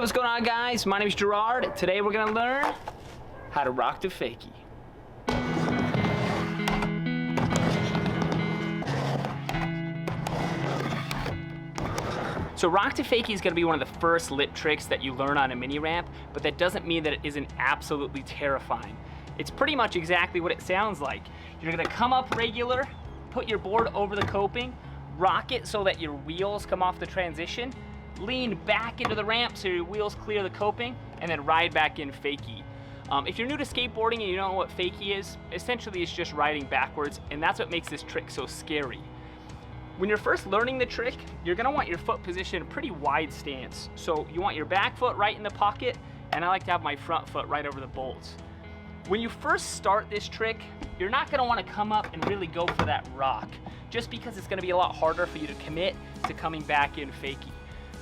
what's going on, guys? My name is Gerard. Today we're gonna learn how to rock to fakie. So rock to fakie is gonna be one of the first lip tricks that you learn on a mini ramp, but that doesn't mean that it isn't absolutely terrifying. It's pretty much exactly what it sounds like. You're gonna come up regular, put your board over the coping, rock it so that your wheels come off the transition, lean back into the ramp so your wheels clear the coping, and then ride back in fakie. If you're new to skateboarding and you don't know what fakie is, essentially it's just riding backwards, and that's what makes this trick so scary. When you're first learning the trick, you're gonna want your foot position in a pretty wide stance. So you want your back foot right in the pocket, and I like to have my front foot right over the bolts. When you first start this trick, you're not gonna wanna come up and really go for that rock, just because it's gonna be a lot harder for you to commit to coming back in fakie.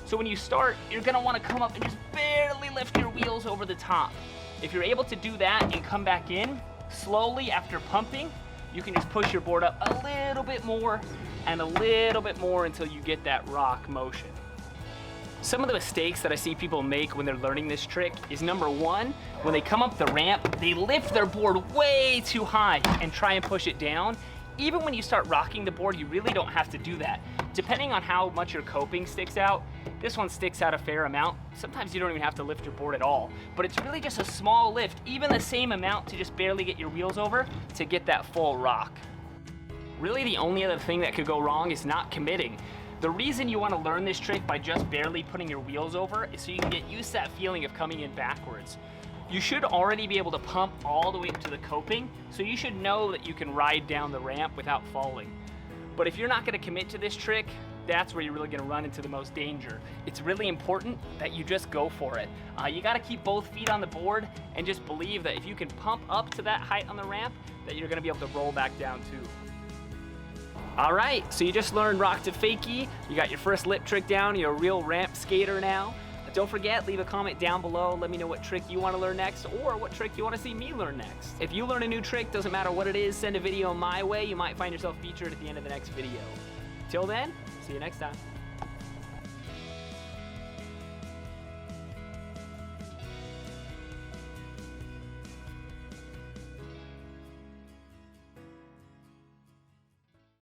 So when you start, you're gonna wanna come up and just barely lift your wheels over the top. If you're able to do that and come back in, slowly after pumping, you can just push your board up a little bit more and a little bit more until you get that rock motion. Some of the mistakes that I see people make when they're learning this trick is, number one, when they come up the ramp, they lift their board way too high and try and push it down. Even when you start rocking the board, you really don't have to do that. Depending on how much your coping sticks out, this one sticks out a fair amount. Sometimes you don't even have to lift your board at all, but it's really just a small lift, even the same amount to just barely get your wheels over to get that full rock. Really, the only other thing that could go wrong is not committing. The reason you want to learn this trick by just barely putting your wheels over is so you can get used to that feeling of coming in backwards. You should already be able to pump all the way up to the coping, so you should know that you can ride down the ramp without falling. But if you're not going to commit to this trick, that's where you're really going to run into the most danger. It's really important that you just go for it. You got to keep both feet on the board and just believe that if you can pump up to that height on the ramp, that you're going to be able to roll back down too. All right, so you just learned rock to fakie. You got your first lip trick down. You're a real ramp skater now. Don't forget, leave a comment down below. Let me know what trick you want to learn next or what trick you want to see me learn next. If you learn a new trick, doesn't matter what it is, send a video my way. You might find yourself featured at the end of the next video. Till then, see you next time.